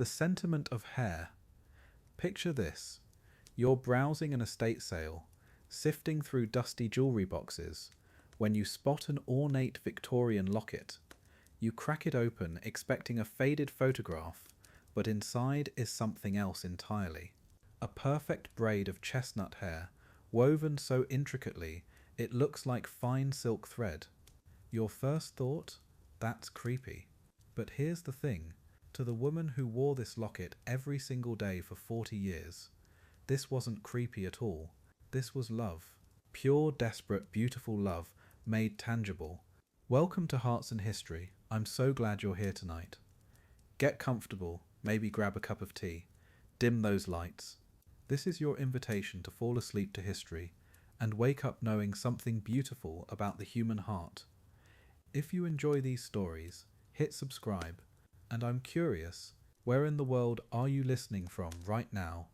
The sentiment of hair. Picture this. You're browsing an estate sale, sifting through dusty jewellery boxes, when you spot an ornate Victorian locket. You crack it open, expecting a faded photograph, but inside is something else entirely. A perfect braid of chestnut hair, woven so intricately it looks like fine silk thread. Your first thought? That's creepy. But here's the thing. To the woman who wore this locket every single day for 40 years, this wasn't creepy at all. This was love. Pure, desperate, beautiful love made tangible. Welcome to Hearts and History. I'm so glad you're here tonight. Get comfortable, maybe grab a cup of tea. Dim those lights. This is your invitation to fall asleep to history and wake up knowing something beautiful about the human heart. If you enjoy these stories, hit subscribe. And I'm curious, where in the world are you listening from right now?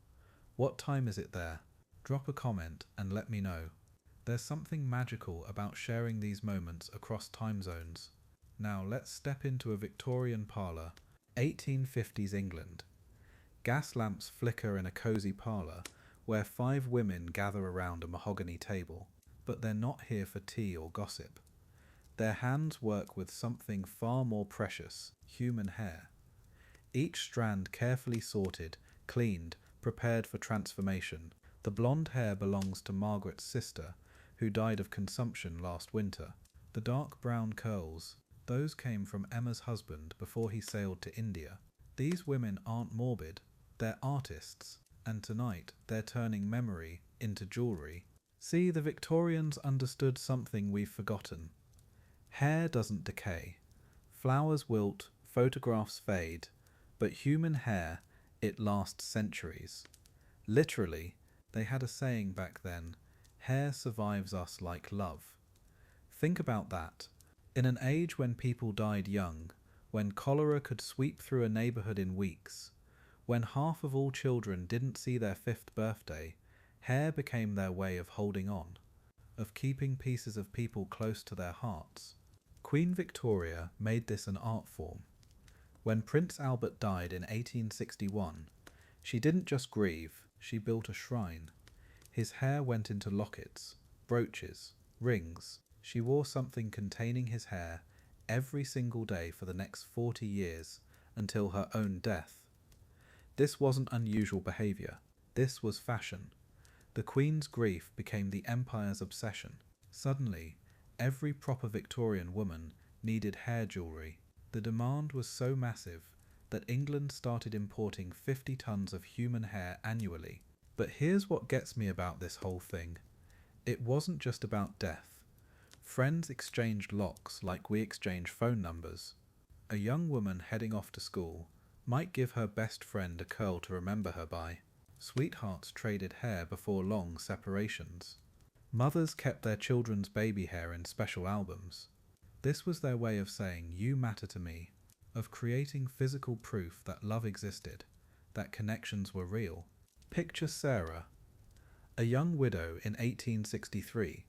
What time is it there? Drop a comment and let me know. There's something magical about sharing these moments across time zones. Now let's step into a Victorian parlour, 1850s England. Gas lamps flicker in a cosy parlour where 5 women gather around a mahogany table, but they're not here for tea or gossip. Their hands work with something far more precious, human hair. Each strand carefully sorted, cleaned, prepared for transformation. The blonde hair belongs to Margaret's sister, who died of consumption last winter. The dark brown curls, those came from Emma's husband before he sailed to India. These women aren't morbid, they're artists, and tonight they're turning memory into jewellery. See, the Victorians understood something we've forgotten. Hair doesn't decay. Flowers wilt, photographs fade, but human hair, it lasts centuries. Literally, they had a saying back then, hair survives us like love. Think about that. In an age when people died young, when cholera could sweep through a neighbourhood in weeks, when half of all children didn't see their 5th birthday, hair became their way of holding on, of keeping pieces of people close to their hearts. Queen Victoria made this an art form. When Prince Albert died in 1861, she didn't just grieve, she built a shrine. His hair went into lockets, brooches, rings. She wore something containing his hair every single day for the next 40 years until her own death. This wasn't unusual behaviour. This was fashion. The Queen's grief became the Empire's obsession. Suddenly, every proper Victorian woman needed hair jewellery. The demand was so massive that England started importing 50 tons of human hair annually. But here's what gets me about this whole thing. It wasn't just about death. Friends exchanged locks like we exchange phone numbers. A young woman heading off to school might give her best friend a curl to remember her by. Sweethearts traded hair before long separations. Mothers kept their children's baby hair in special albums. This was their way of saying, you matter to me, of creating physical proof that love existed, that connections were real. Picture Sarah, a young widow in 1863.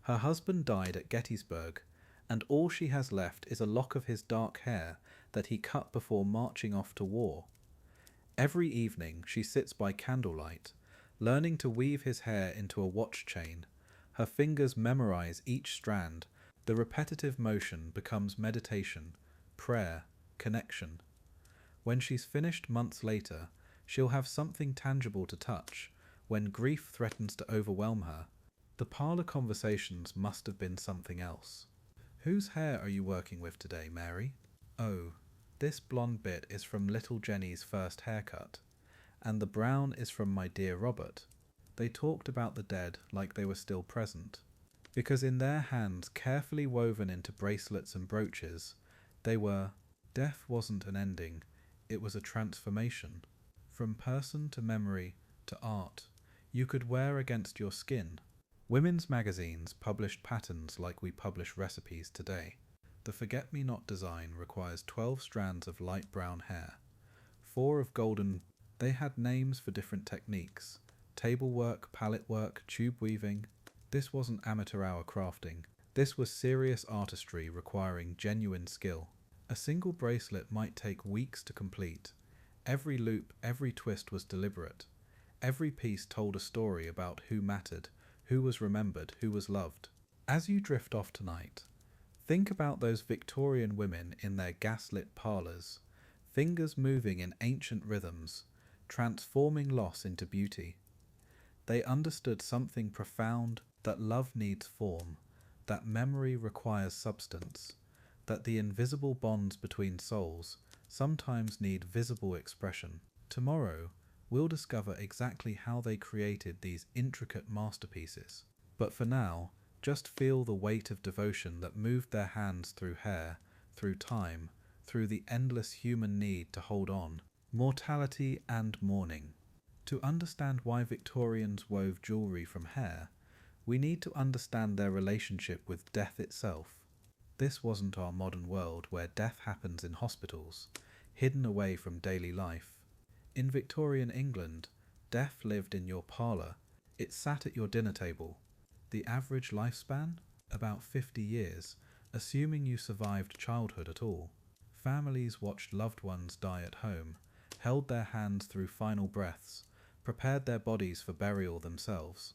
Her husband died at Gettysburg, and all she has left is a lock of his dark hair that he cut before marching off to war. Every evening she sits by candlelight, learning to weave his hair into a watch chain. Her fingers memorize each strand. The repetitive motion becomes meditation, prayer, connection. When she's finished months later, she'll have something tangible to touch when grief threatens to overwhelm her. The parlour conversations must have been something else. Whose hair are you working with today, Mary? Oh, this blonde bit is from little Jenny's first haircut, and the brown is from my dear Robert. They talked about the dead like they were still present, because in their hands, carefully woven into bracelets and brooches, they were. Death wasn't an ending, it was a transformation. From person to memory to art, you could wear against your skin. Women's magazines published patterns like we publish recipes today. The forget-me-not design requires 12 strands of light brown hair, 4 of golden. They had names for different techniques: table work, palette work, tube weaving. This wasn't amateur hour crafting. This was serious artistry requiring genuine skill. A single bracelet might take weeks to complete. Every loop, every twist was deliberate. Every piece told a story about who mattered, who was remembered, who was loved. As you drift off tonight, think about those Victorian women in their gaslit parlours, fingers moving in ancient rhythms, transforming loss into beauty. They understood something profound, that love needs form, that memory requires substance, that the invisible bonds between souls sometimes need visible expression. Tomorrow, we'll discover exactly how they created these intricate masterpieces. But for now, just feel the weight of devotion that moved their hands through hair, through time, through the endless human need to hold on. Mortality and mourning. To understand why Victorians wove jewellery from hair, we need to understand their relationship with death itself. This wasn't our modern world where death happens in hospitals, hidden away from daily life. In Victorian England, death lived in your parlour. It sat at your dinner table. The average lifespan? About 50 years, assuming you survived childhood at all. Families watched loved ones die at home, held their hands through final breaths, prepared their bodies for burial themselves.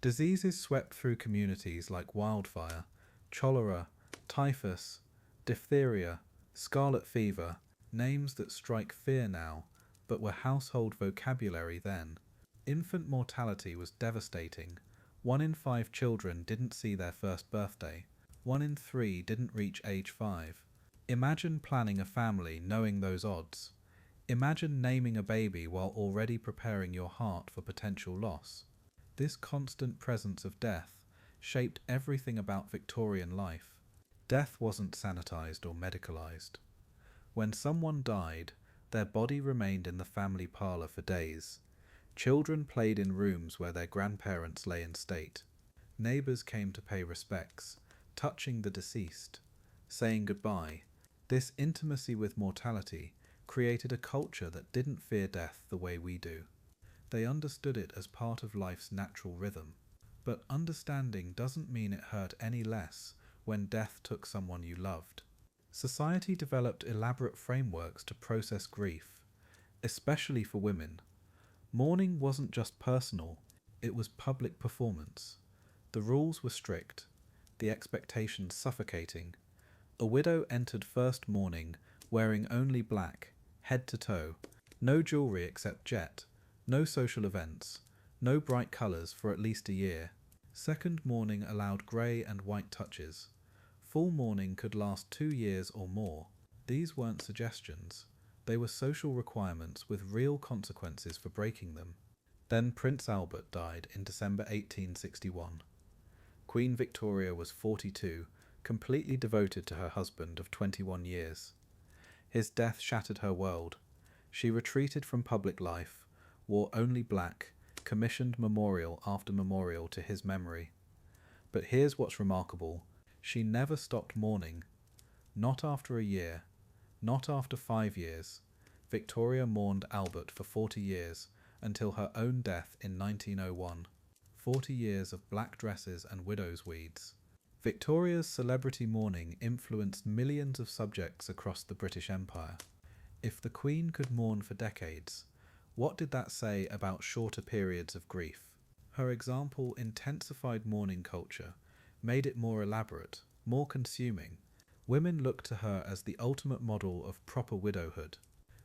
Diseases swept through communities like wildfire, cholera, typhus, diphtheria, scarlet fever, names that strike fear now, but were household vocabulary then. Infant mortality was devastating. 1 in 5 children didn't see their first birthday. 1 in 3 didn't reach age 5. Imagine planning a family knowing those odds. Imagine naming a baby while already preparing your heart for potential loss. This constant presence of death shaped everything about Victorian life. Death wasn't sanitized or medicalized. When someone died, their body remained in the family parlour for days. Children played in rooms where their grandparents lay in state. Neighbours came to pay respects, touching the deceased, saying goodbye. This intimacy with mortality created a culture that didn't fear death the way we do. They understood it as part of life's natural rhythm. But understanding doesn't mean it hurt any less when death took someone you loved. Society developed elaborate frameworks to process grief, especially for women. Mourning wasn't just personal, it was public performance. The rules were strict, the expectations suffocating. A widow entered first mourning wearing only black, head to toe, no jewellery except jet, no social events, no bright colours for at least a year. Second mourning allowed grey and white touches. Full mourning could last 2 years or more. These weren't suggestions. They were social requirements with real consequences for breaking them. Then Prince Albert died in December 1861. Queen Victoria was 42, completely devoted to her husband of 21 years. His death shattered her world. She retreated from public life, wore only black, commissioned memorial after memorial to his memory. But here's what's remarkable. She never stopped mourning. Not after a year, not after 5 years. Victoria mourned Albert for 40 years, until her own death in 1901. 40 years of black dresses and widow's weeds. Victoria's celebrity mourning influenced millions of subjects across the British Empire. If the Queen could mourn for decades, what did that say about shorter periods of grief? Her example intensified mourning culture, made it more elaborate, more consuming. Women looked to her as the ultimate model of proper widowhood.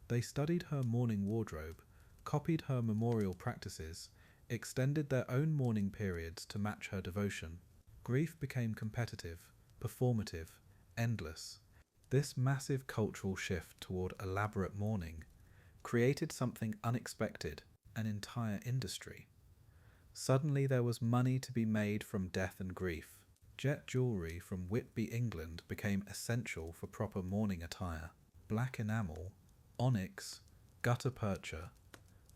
They studied her mourning wardrobe, copied her memorial practices, extended their own mourning periods to match her devotion. Grief became competitive, performative, endless. This massive cultural shift toward elaborate mourning created something unexpected, an entire industry. Suddenly there was money to be made from death and grief. Jet jewellery from Whitby, England became essential for proper mourning attire. Black enamel, onyx, gutta percha,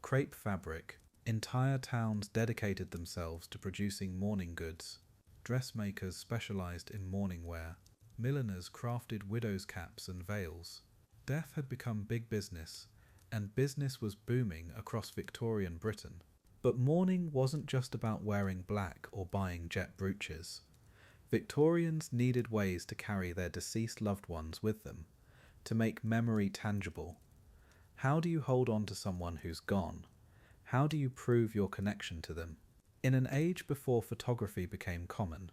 crepe fabric. Entire towns dedicated themselves to producing mourning goods. Dressmakers specialised in mourning wear. Milliners crafted widows' caps and veils. Death had become big business, and business was booming across Victorian Britain. But mourning wasn't just about wearing black or buying jet brooches. Victorians needed ways to carry their deceased loved ones with them, to make memory tangible. How do you hold on to someone who's gone? How do you prove your connection to them? In an age before photography became common,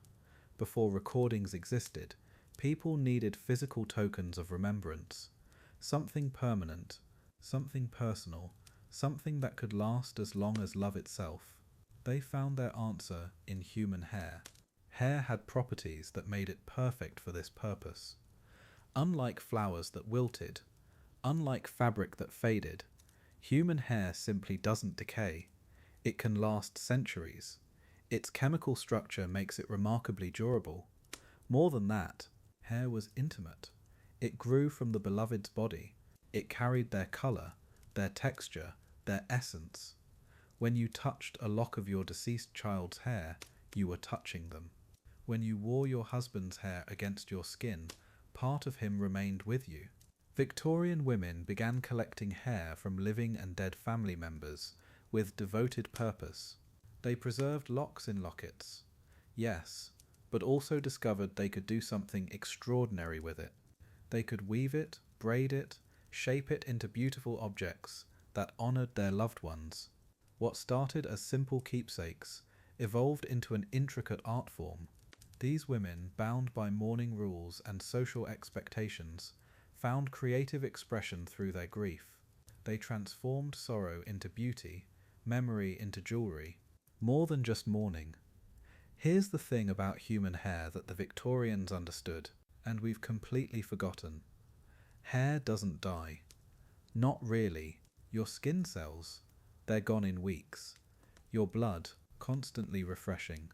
before recordings existed, people needed physical tokens of remembrance, something permanent, something personal, something that could last as long as love itself. They found their answer in human hair. Hair had properties that made it perfect for this purpose. Unlike flowers that wilted, unlike fabric that faded, human hair simply doesn't decay. It can last centuries. Its chemical structure makes it remarkably durable. More than that, hair was intimate. It grew from the beloved's body. It carried their colour, their texture, their essence. When you touched a lock of your deceased child's hair, you were touching them. When you wore your husband's hair against your skin, part of him remained with you. Victorian women began collecting hair from living and dead family members with devoted purpose. They preserved locks in lockets, yes, but also discovered they could do something extraordinary with it. They could weave it, braid it, shape it into beautiful objects that honoured their loved ones. What started as simple keepsakes evolved into an intricate art form. These women, bound by mourning rules and social expectations, found creative expression through their grief. They transformed sorrow into beauty, memory into jewellery, more than just mourning. Here's the thing about human hair that the Victorians understood, and we've completely forgotten. Hair doesn't die. Not really. Your skin cells, they're gone in weeks. Your blood, constantly refreshing.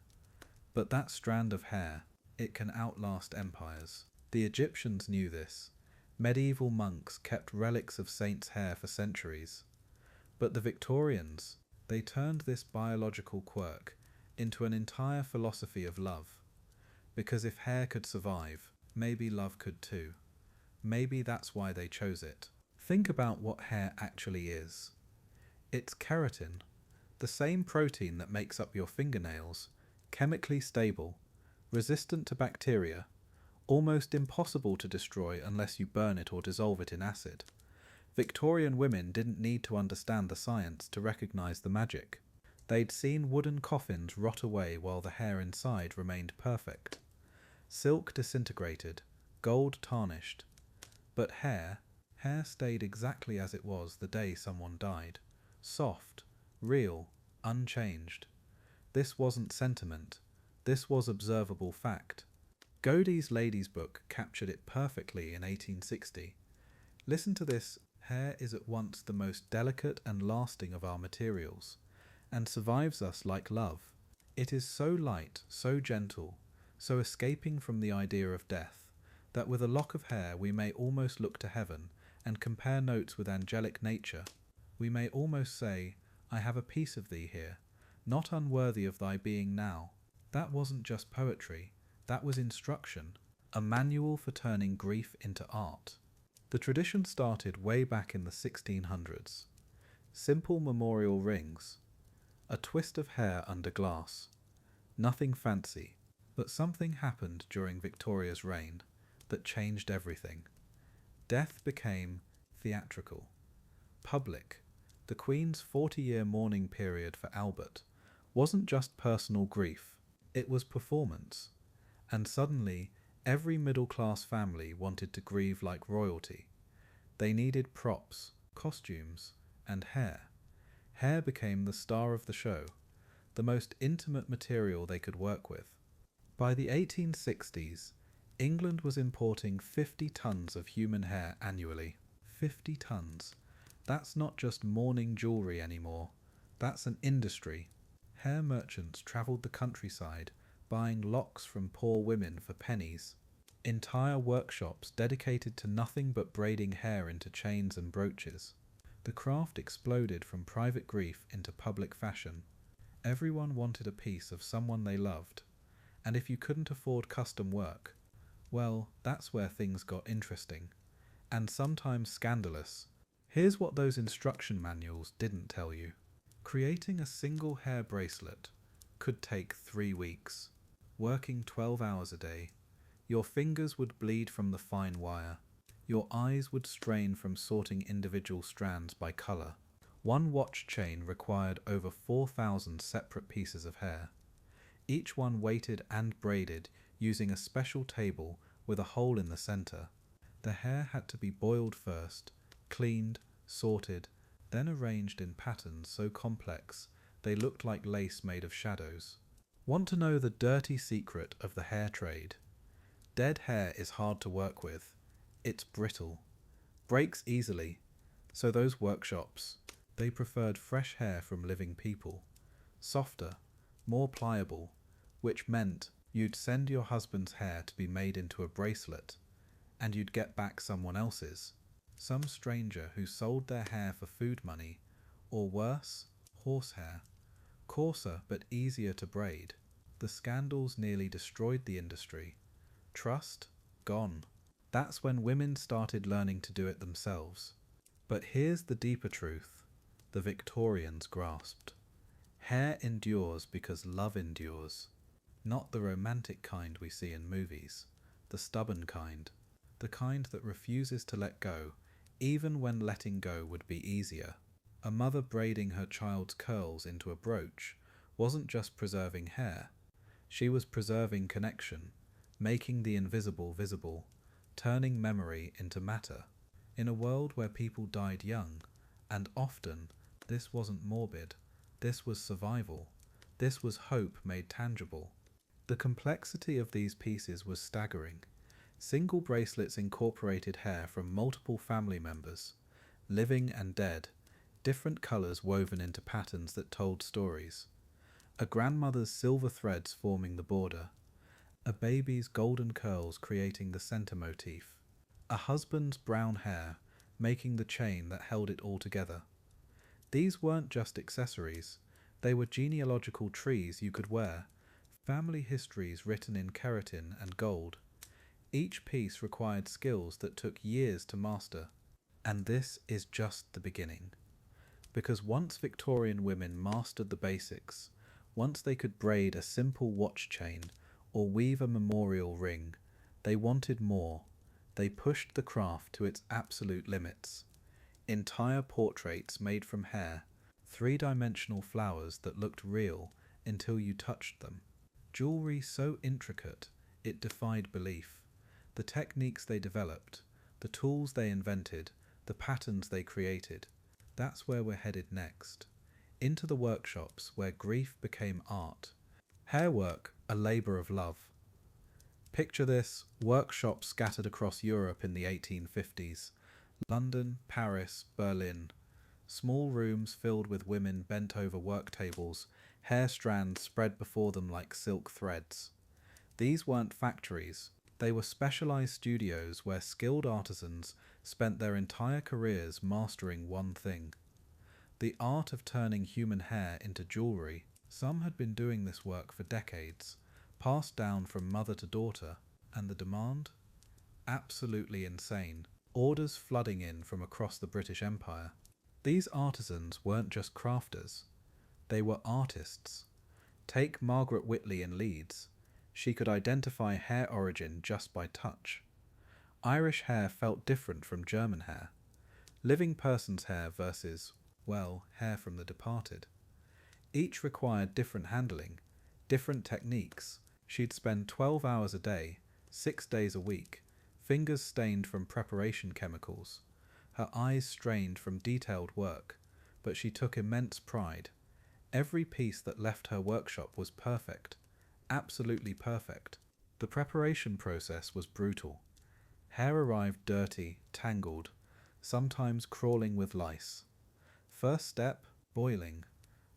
But that strand of hair, it can outlast empires. The Egyptians knew this. Medieval monks kept relics of saints' hair for centuries. But the Victorians, they turned this biological quirk into an entire philosophy of love. Because if hair could survive, maybe love could too. Maybe that's why they chose it. Think about what hair actually is. It's keratin, the same protein that makes up your fingernails, chemically stable, resistant to bacteria, almost impossible to destroy unless you burn it or dissolve it in acid. Victorian women didn't need to understand the science to recognize the magic. They'd seen wooden coffins rot away while the hair inside remained perfect. Silk disintegrated, gold tarnished. But hair stayed exactly as it was the day someone died. Soft, real, unchanged. This wasn't sentiment. This was observable fact. Godey's Lady's Book captured it perfectly in 1860. Listen to this. Hair is at once the most delicate and lasting of our materials, and survives us like love. It is so light, so gentle, so escaping from the idea of death, that with a lock of hair we may almost look to heaven and compare notes with angelic nature. We may almost say, I have a piece of thee here, not unworthy of thy being now. That wasn't just poetry, that was instruction, a manual for turning grief into art. The tradition started way back in the 1600s. Simple memorial rings, a twist of hair under glass. Nothing fancy, but something happened during Victoria's reign that changed everything. Death became theatrical, public. The Queen's 40-year mourning period for Albert wasn't just personal grief, it was performance. And suddenly, every middle-class family wanted to grieve like royalty. They needed props, costumes, and hair. Hair became the star of the show, the most intimate material they could work with. By the 1860s, England was importing 50 tons of human hair annually. 50 tons. That's not just mourning jewellery anymore. That's an industry. Hair merchants travelled the countryside, buying locks from poor women for pennies. Entire workshops dedicated to nothing but braiding hair into chains and brooches. The craft exploded from private grief into public fashion. Everyone wanted a piece of someone they loved. And if you couldn't afford custom work, well, that's where things got interesting. And sometimes scandalous. Here's what those instruction manuals didn't tell you. Creating a single hair bracelet could take 3 weeks. Working 12 hours a day. Your fingers would bleed from the fine wire. Your eyes would strain from sorting individual strands by colour. One watch chain required over 4,000 separate pieces of hair, each one weighted and braided using a special table with a hole in the centre. The hair had to be boiled first, cleaned, sorted, then arranged in patterns so complex they looked like lace made of shadows. Want to know the dirty secret of the hair trade? Dead hair is hard to work with. It's brittle, breaks easily, so those workshops, they preferred fresh hair from living people, softer, more pliable, which meant you'd send your husband's hair to be made into a bracelet, and you'd get back someone else's, some stranger who sold their hair for food money, or worse, horsehair, coarser but easier to braid. The scandals nearly destroyed the industry. Trust, gone. That's when women started learning to do it themselves. But here's the deeper truth the Victorians grasped. Hair endures because love endures. Not the romantic kind we see in movies, the stubborn kind, the kind that refuses to let go, even when letting go would be easier. A mother braiding her child's curls into a brooch wasn't just preserving hair, she was preserving connection, making the invisible visible, turning memory into matter. In a world where people died young, and often, this wasn't morbid, this was survival, this was hope made tangible. The complexity of these pieces was staggering. Single bracelets incorporated hair from multiple family members, living and dead, different colours woven into patterns that told stories. A grandmother's silver threads forming the border, a baby's golden curls creating the centre motif, a husband's brown hair making the chain that held it all together. These weren't just accessories, they were genealogical trees you could wear, family histories written in keratin and gold. Each piece required skills that took years to master. And this is just the beginning. Because once Victorian women mastered the basics, once they could braid a simple watch chain or weave a memorial ring, they wanted more. They pushed the craft to its absolute limits. Entire portraits made from hair, three-dimensional flowers that looked real until you touched them. Jewellery so intricate it defied belief. The techniques they developed, the tools they invented, the patterns they created. That's where we're headed next. Into the workshops where grief became art. Hairwork, a labour of love. Picture this, workshops scattered across Europe in the 1850s. London, Paris, Berlin. Small rooms filled with women bent over work tables, hair strands spread before them like silk threads. These weren't factories. They were specialised studios where skilled artisans spent their entire careers mastering one thing. The art of turning human hair into jewellery. Some had been doing this work for decades, passed down from mother to daughter, and the demand? Absolutely insane. Orders flooding in from across the British Empire. These artisans weren't just crafters, they were artists. Take Margaret Whitley in Leeds. She could identify hair origin just by touch. Irish hair felt different from German hair. Living person's hair versus, well, hair from the departed. Each required different handling, different techniques. She'd spend 12 hours a day, 6 days a week, fingers stained from preparation chemicals, her eyes strained from detailed work, but she took immense pride. Every piece that left her workshop was perfect, absolutely perfect. The preparation process was brutal. Hair arrived dirty, tangled, sometimes crawling with lice. First step, boiling.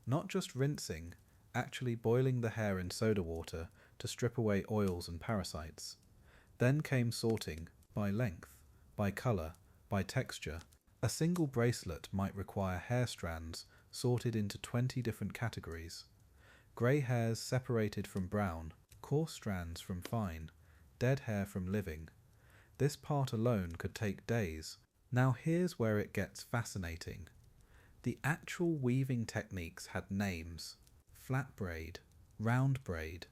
Not just rinsing, actually boiling the hair in soda water to strip away oils and parasites. Then came sorting, by length, by colour, by texture. A single bracelet might require hair strands sorted into 20 different categories. Grey hairs separated from brown, coarse strands from fine, dead hair from living. This part alone could take days. Now here's where it gets fascinating. The actual weaving techniques had names: flat braid, round braid,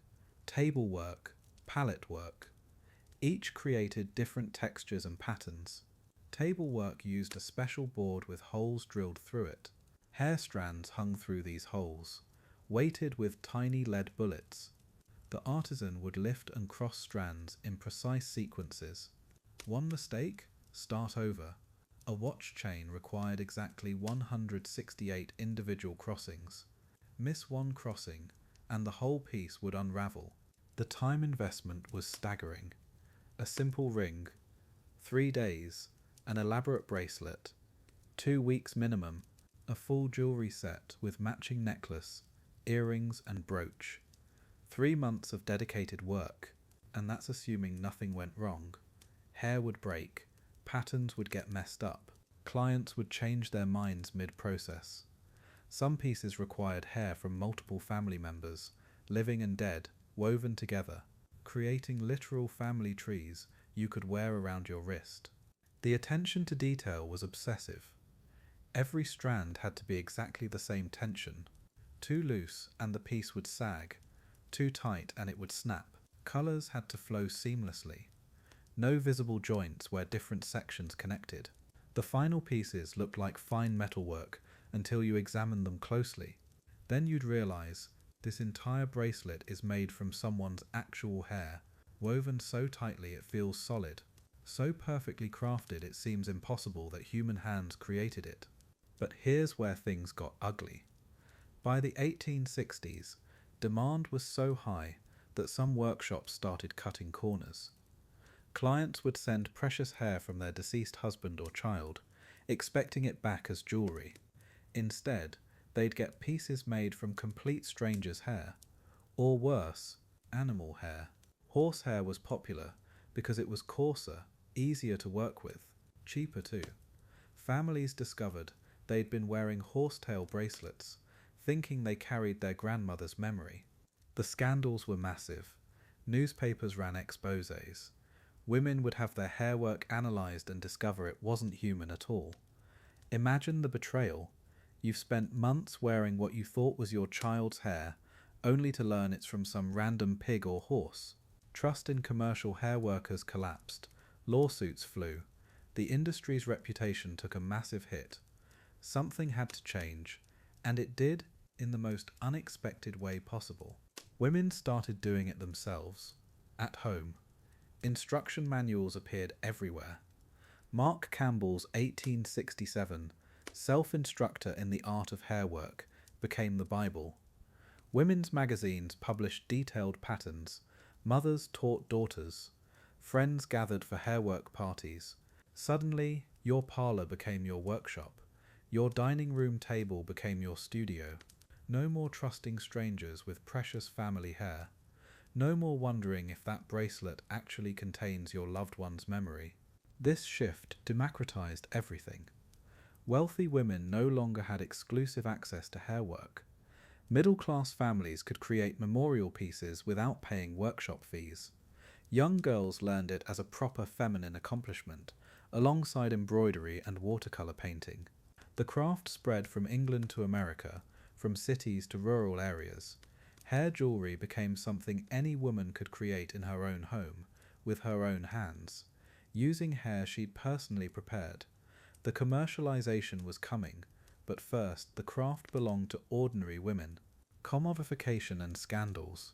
table work, palette work. Each created different textures and patterns. Table work used a special board with holes drilled through it. Hair strands hung through these holes, weighted with tiny lead bullets. The artisan would lift and cross strands in precise sequences. One mistake? Start over. A watch chain required exactly 168 individual crossings. Miss one crossing, and the whole piece would unravel. The time investment was staggering. A simple ring, 3 days, an elaborate bracelet, 2 weeks minimum, a full jewellery set with matching necklace, earrings and brooch. 3 months of dedicated work, and that's assuming nothing went wrong. Hair would break, patterns would get messed up, clients would change their minds mid-process. Some pieces required hair from multiple family members, living and dead, woven together, creating literal family trees you could wear around your wrist. The attention to detail was obsessive. Every strand had to be exactly the same tension. Too loose and the piece would sag, too tight and it would snap. Colours had to flow seamlessly. No visible joints where different sections connected. The final pieces looked like fine metalwork until you examined them closely. Then you'd realise this entire bracelet is made from someone's actual hair, woven so tightly it feels solid, so perfectly crafted it seems impossible that human hands created it. But here's where things got ugly. By the 1860s, demand was so high that some workshops started cutting corners. Clients would send precious hair from their deceased husband or child, expecting it back as jewellery. Instead, they'd get pieces made from complete strangers' hair, or worse, animal hair. Horsehair was popular because it was coarser, easier to work with, cheaper too. Families discovered they'd been wearing horsetail bracelets, thinking they carried their grandmother's memory. The scandals were massive. Newspapers ran exposés. Women would have their hair work analysed and discover it wasn't human at all. Imagine the betrayal. You've spent months wearing what you thought was your child's hair, only to learn it's from some random pig or horse. Trust in commercial hair workers collapsed. Lawsuits flew. The industry's reputation took a massive hit. Something had to change, and it did in the most unexpected way possible. Women started doing it themselves, at home. Instruction manuals appeared everywhere. Mark Campbell's 1867 Self-Instructor in the Art of Hair Work became the Bible. Women's magazines published detailed patterns. Mothers taught daughters. Friends gathered for hairwork parties. Suddenly, your parlour became your workshop. Your dining room table became your studio. No more trusting strangers with precious family hair. No more wondering if that bracelet actually contains your loved one's memory. This shift democratized everything. Wealthy women no longer had exclusive access to hairwork. Middle-class families could create memorial pieces without paying workshop fees. Young girls learned it as a proper feminine accomplishment, alongside embroidery and watercolour painting. The craft spread from England to America, from cities to rural areas. Hair jewellery became something any woman could create in her own home, with her own hands, using hair she'd personally prepared. The commercialisation was coming, but first the craft belonged to ordinary women. Commodification and scandals.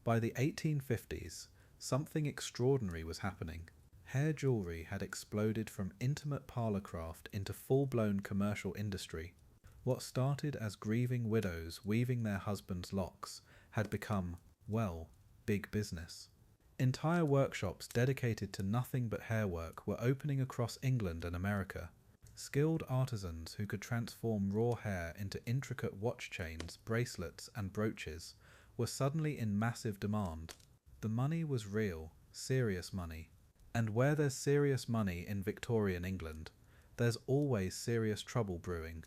By the 1850s, something extraordinary was happening. Hair jewellery had exploded from intimate parlour craft into full-blown commercial industry. What started as grieving widows weaving their husbands' locks had become, well, big business. Entire workshops dedicated to nothing but hairwork were opening across England and America. Skilled artisans who could transform raw hair into intricate watch chains, bracelets, and brooches were suddenly in massive demand. The money was real, serious money. And where there's serious money in Victorian England, there's always serious trouble brewing.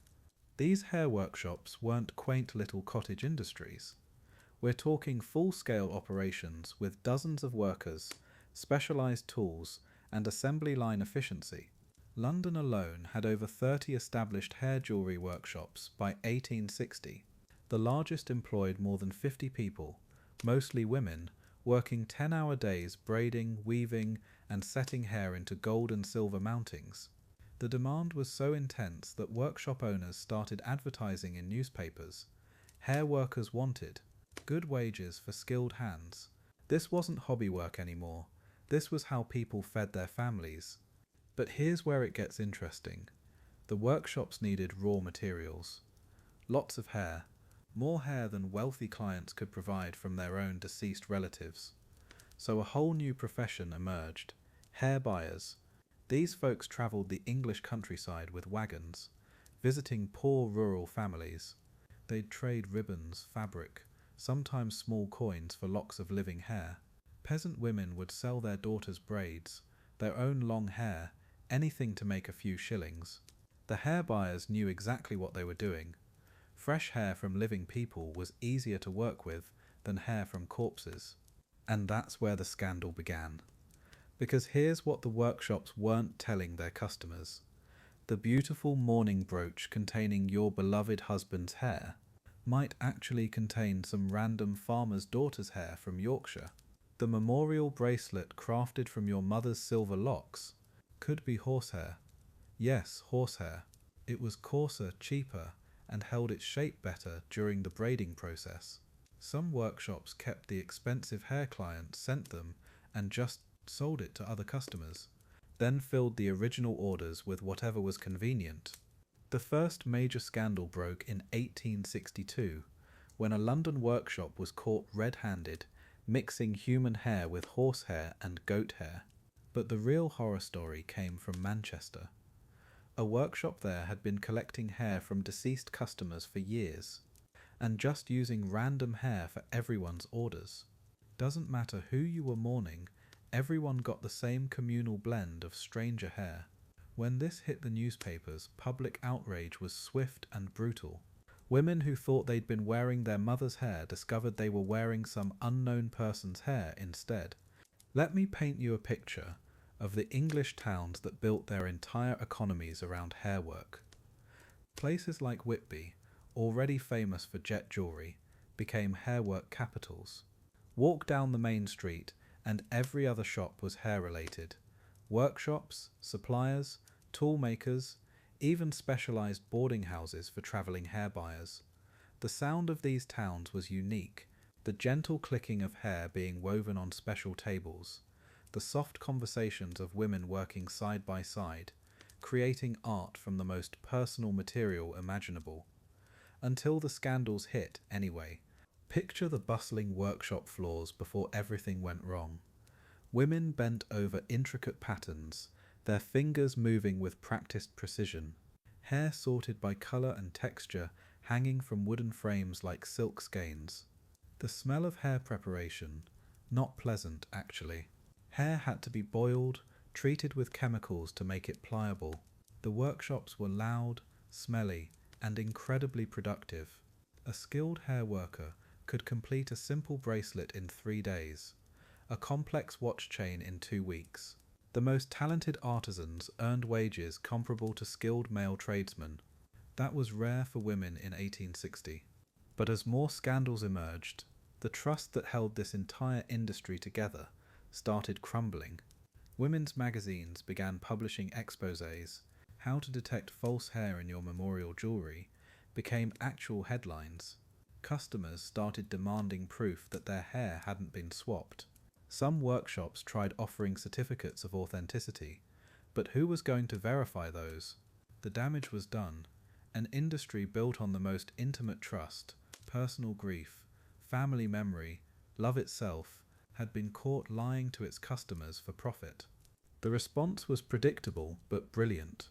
These hair workshops weren't quaint little cottage industries. We're talking full-scale operations with dozens of workers, specialised tools, and assembly line efficiency. London alone had over 30 established hair jewellery workshops by 1860. The largest employed more than 50 people, mostly women, working 10-hour days braiding, weaving, and setting hair into gold and silver mountings. The demand was so intense that workshop owners started advertising in newspapers. Hair workers wanted good wages for skilled hands. This wasn't hobby work anymore. This was how people fed their families. But here's where it gets interesting. The workshops needed raw materials. Lots of hair. More hair than wealthy clients could provide from their own deceased relatives. So a whole new profession emerged. Hair buyers. These folks travelled the English countryside with wagons, visiting poor rural families. They'd trade ribbons, fabric, sometimes small coins for locks of living hair. Peasant women would sell their daughters' braids, their own long hair, anything to make a few shillings. The hair buyers knew exactly what they were doing. Fresh hair from living people was easier to work with than hair from corpses. And that's where the scandal began. Because here's what the workshops weren't telling their customers. The beautiful mourning brooch containing your beloved husband's hair might actually contain some random farmer's daughter's hair from Yorkshire. The memorial bracelet crafted from your mother's silver locks could be horsehair. Yes, horsehair. It was coarser, cheaper, and held its shape better during the braiding process. Some workshops kept the expensive hair clients sent them and just sold it to other customers, then filled the original orders with whatever was convenient. The first major scandal broke in 1862, when a London workshop was caught red-handed, mixing human hair with horsehair and goat hair. But the real horror story came from Manchester. A workshop there had been collecting hair from deceased customers for years, and just using random hair for everyone's orders. Doesn't matter who you were mourning, everyone got the same communal blend of stranger hair. When this hit the newspapers, public outrage was swift and brutal. Women who thought they'd been wearing their mother's hair discovered they were wearing some unknown person's hair instead. Let me paint you a picture of the English towns that built their entire economies around hair work. Places like Whitby, already famous for jet jewellery, became hairwork capitals. Walk down the main street and every other shop was hair-related. Workshops, suppliers, tool makers, even specialised boarding houses for travelling hair buyers. The sound of these towns was unique, the gentle clicking of hair being woven on special tables, the soft conversations of women working side by side, creating art from the most personal material imaginable. Until the scandals hit, anyway. Picture the bustling workshop floors before everything went wrong. Women bent over intricate patterns, their fingers moving with practiced precision, hair sorted by colour and texture hanging from wooden frames like silk skeins. The smell of hair preparation, not pleasant actually. Hair had to be boiled, treated with chemicals to make it pliable. The workshops were loud, smelly, and incredibly productive. A skilled hair worker could complete a simple bracelet in 3 days, a complex watch chain in 2 weeks. The most talented artisans earned wages comparable to skilled male tradesmen. That was rare for women in 1860. But as more scandals emerged, the trust that held this entire industry together started crumbling. Women's magazines began publishing exposés. How to detect false hair in your memorial jewellery became actual headlines. Customers started demanding proof that their hair hadn't been swapped. Some workshops tried offering certificates of authenticity, but who was going to verify those? The damage was done. An industry built on the most intimate trust, personal grief, family memory, love itself, had been caught lying to its customers for profit. The response was predictable but brilliant.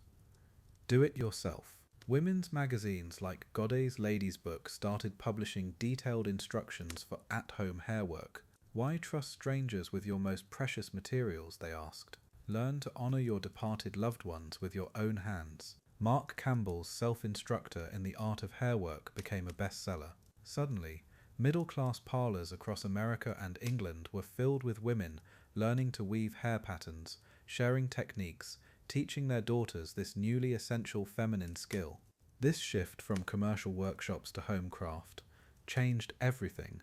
Do it yourself. Women's magazines like Godey's Ladies' Book started publishing detailed instructions for at-home hairwork. Why trust strangers with your most precious materials, they asked. Learn to honour your departed loved ones with your own hands. Mark Campbell's self-instructor in the art of hairwork became a bestseller. Suddenly, middle-class parlours across America and England were filled with women learning to weave hair patterns, sharing techniques, teaching their daughters this newly essential feminine skill. This shift from commercial workshops to home craft changed everything.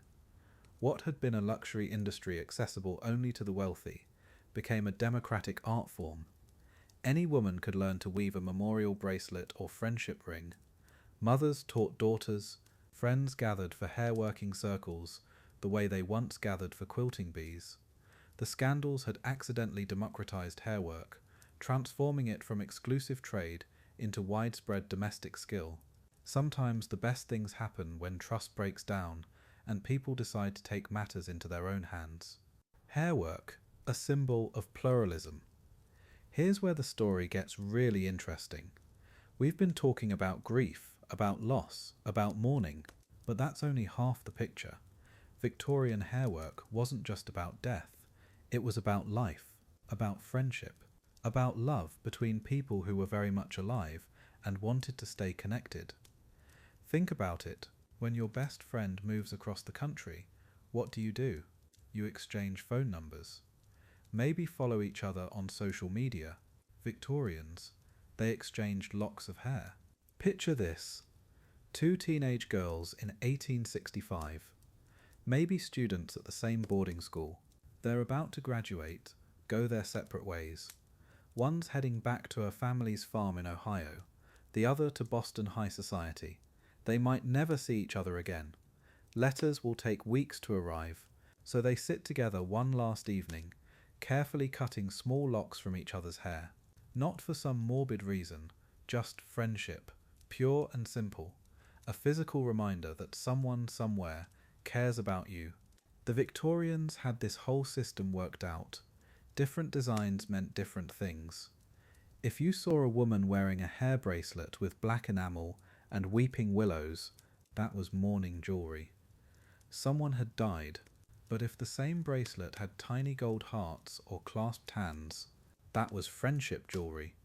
What had been a luxury industry accessible only to the wealthy became a democratic art form. Any woman could learn to weave a memorial bracelet or friendship ring. Mothers taught daughters, friends gathered for hair-working circles the way they once gathered for quilting bees. The scandals had accidentally democratized hairwork, transforming it from exclusive trade into widespread domestic skill. Sometimes the best things happen when trust breaks down and people decide to take matters into their own hands. Hairwork, a symbol of pluralism. Here's where the story gets really interesting. We've been talking about grief, about loss, about mourning, but that's only half the picture. Victorian hairwork wasn't just about death, it was about life, about friendship, about love between people who were very much alive and wanted to stay connected. Think about it. When your best friend moves across the country, what do? You exchange phone numbers. Maybe follow each other on social media. Victorians, they exchanged locks of hair. Picture this. Two teenage girls in 1865, maybe students at the same boarding school. They're about to graduate, go their separate ways. One's heading back to her family's farm in Ohio, the other to Boston high society. They might never see each other again. Letters will take weeks to arrive, so they sit together one last evening, carefully cutting small locks from each other's hair. Not for some morbid reason, just friendship, pure and simple, a physical reminder that someone somewhere cares about you. The Victorians had this whole system worked out. Different designs meant different things. If you saw a woman wearing a hair bracelet with black enamel and weeping willows, that was mourning jewellery. Someone had died, but if the same bracelet had tiny gold hearts or clasped hands, that was friendship jewellery.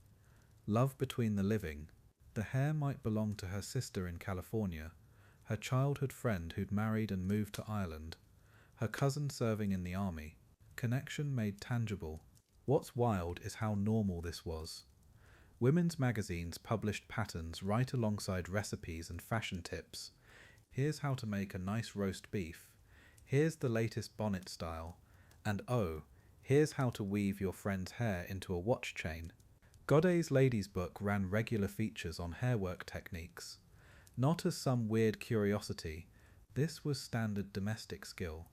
Love between the living. The hair might belong to her sister in California, her childhood friend who'd married and moved to Ireland, her cousin serving in the army. Connection made tangible. What's wild is how normal this was. Women's magazines published patterns right alongside recipes and fashion tips. Here's how to make a nice roast beef. Here's the latest bonnet style. And oh, here's how to weave your friend's hair into a watch chain. Godey's Ladies' Book ran regular features on hairwork techniques. Not as some weird curiosity, this was standard domestic skill,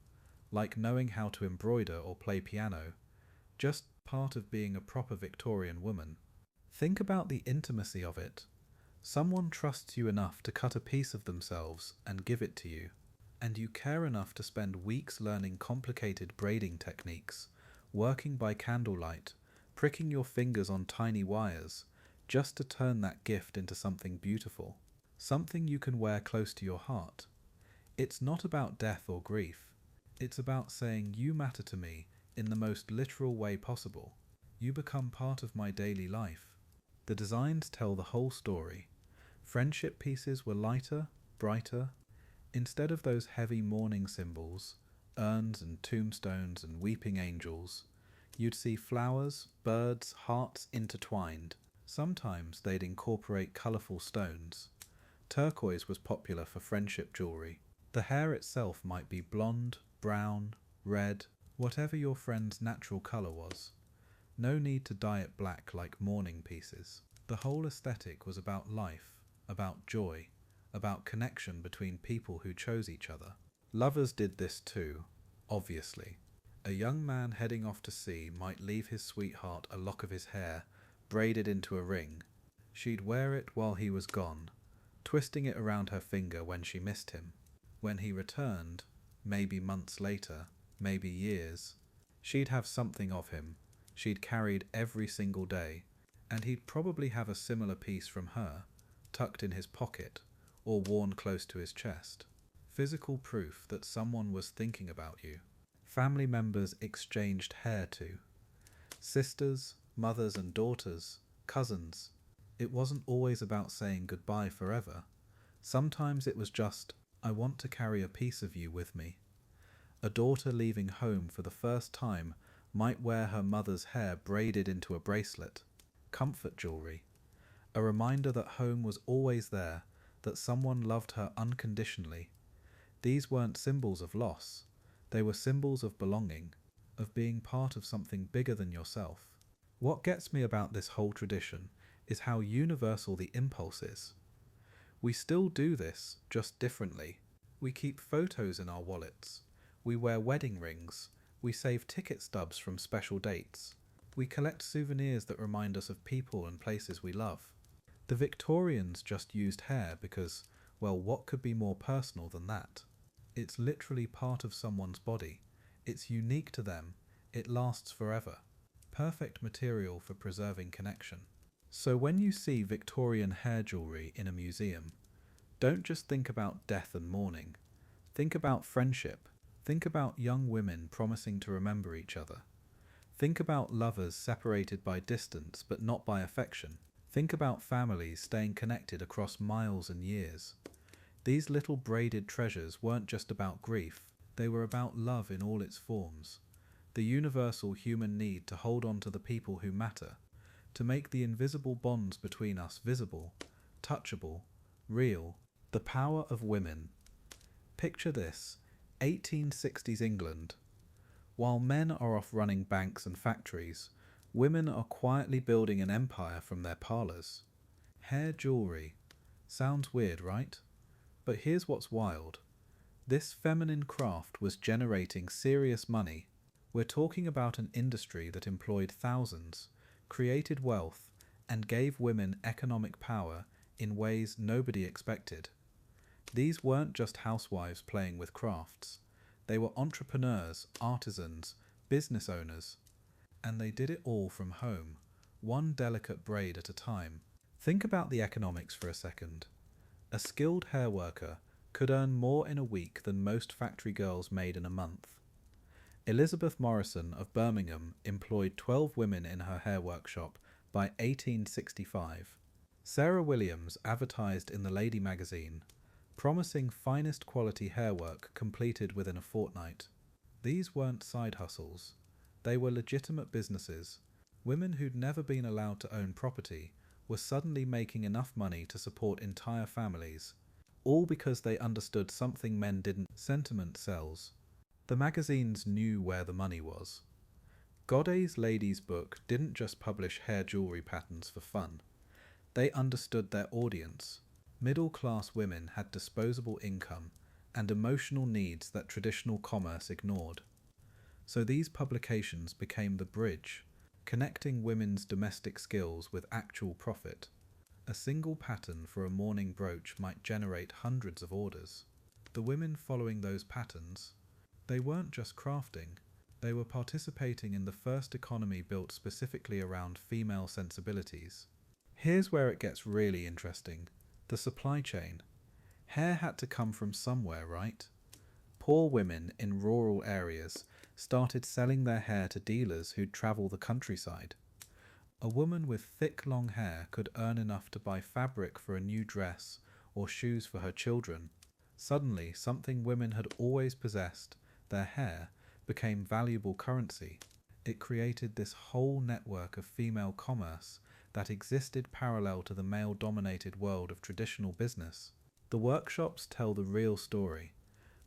like knowing how to embroider or play piano, just part of being a proper Victorian woman. Think about the intimacy of it. Someone trusts you enough to cut a piece of themselves and give it to you, and you care enough to spend weeks learning complicated braiding techniques, working by candlelight, pricking your fingers on tiny wires, just to turn that gift into something beautiful, something you can wear close to your heart. It's not about death or grief. It's about saying you matter to me in the most literal way possible. You become part of my daily life. The designs tell the whole story. Friendship pieces were lighter, brighter. Instead of those heavy mourning symbols, urns and tombstones and weeping angels, you'd see flowers, birds, hearts intertwined. Sometimes they'd incorporate colourful stones. Turquoise was popular for friendship jewellery. The hair itself might be blonde, brown, red, whatever your friend's natural colour was. No need to dye it black like mourning pieces. The whole aesthetic was about life, about joy, about connection between people who chose each other. Lovers did this too, obviously. A young man heading off to sea might leave his sweetheart a lock of his hair, braided into a ring. She'd wear it while he was gone, twisting it around her finger when she missed him. When he returned, maybe months later, maybe years, she'd have something of him she'd carried every single day, and he'd probably have a similar piece from her, tucked in his pocket or worn close to his chest. Physical proof that someone was thinking about you. Family members exchanged hair too. Sisters, mothers and daughters, cousins. It wasn't always about saying goodbye forever. Sometimes it was just, I want to carry a piece of you with me. A daughter leaving home for the first time might wear her mother's hair braided into a bracelet. Comfort jewellery. A reminder that home was always there, that someone loved her unconditionally. These weren't symbols of loss. They were symbols of belonging, of being part of something bigger than yourself. What gets me about this whole tradition is how universal the impulse is. We still do this, just differently. We keep photos in our wallets. We wear wedding rings. We save ticket stubs from special dates. We collect souvenirs that remind us of people and places we love. The Victorians just used hair because, well, what could be more personal than that? It's literally part of someone's body. It's unique to them. It lasts forever. Perfect material for preserving connection. So when you see Victorian hair jewellery in a museum, don't just think about death and mourning. Think about friendship. Think about young women promising to remember each other. Think about lovers separated by distance but not by affection. Think about families staying connected across miles and years. These little braided treasures weren't just about grief, they were about love in all its forms. The universal human need to hold on to the people who matter, to make the invisible bonds between us visible, touchable, real. The power of women. Picture this, 1860s England. While men are off running banks and factories, women are quietly building an empire from their parlours. Hair jewellery. Sounds weird, right? But here's what's wild. This feminine craft was generating serious money. We're talking about an industry that employed thousands, created wealth, and gave women economic power in ways nobody expected. These weren't just housewives playing with crafts. They were entrepreneurs, artisans, business owners. And they did it all from home, one delicate braid at a time. Think about the economics for a second. A skilled hair worker could earn more in a week than most factory girls made in a month. Elizabeth Morrison of Birmingham employed 12 women in her hair workshop by 1865. Sarah Williams advertised in the Lady magazine, promising finest quality hair work completed within a fortnight. These weren't side hustles. They were legitimate businesses. Women who'd never been allowed to own property were suddenly making enough money to support entire families, all because they understood something men didn't. Sentiment sells. The magazines knew where the money was. Godey's Ladies' Book didn't just publish hair jewellery patterns for fun. They understood their audience. Middle-class women had disposable income and emotional needs that traditional commerce ignored. So these publications became the bridge, connecting women's domestic skills with actual profit. A single pattern for a mourning brooch might generate hundreds of orders. The women following those patterns, they weren't just crafting, they were participating in the first economy built specifically around female sensibilities. Here's where it gets really interesting. The supply chain. Hair had to come from somewhere, right? Poor women in rural areas started selling their hair to dealers who'd travel the countryside. A woman with thick long hair could earn enough to buy fabric for a new dress or shoes for her children. Suddenly, something women had always possessed, their hair, became valuable currency. It created this whole network of female commerce that existed parallel to the male-dominated world of traditional business. The workshops tell the real story.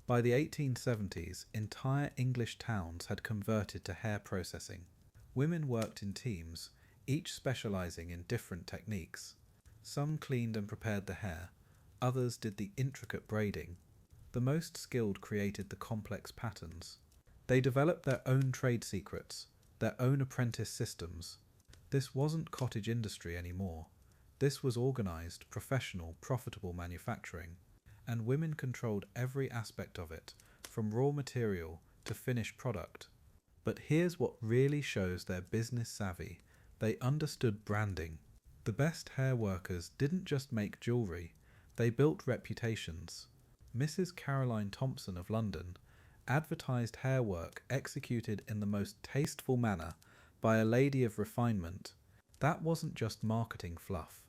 By the 1870s, entire English towns had converted to hair processing. Women worked in teams, each specializing in different techniques. Some cleaned and prepared the hair, others did the intricate braiding. The most skilled created the complex patterns. They developed their own trade secrets, their own apprentice systems. This wasn't cottage industry anymore. This was organized, professional, profitable manufacturing, and women controlled every aspect of it, from raw material to finished product. But here's what really shows their business savvy. They understood branding. The best hair workers didn't just make jewellery, they built reputations. Mrs. Caroline Thompson of London advertised hair work executed in the most tasteful manner by a lady of refinement. That wasn't just marketing fluff.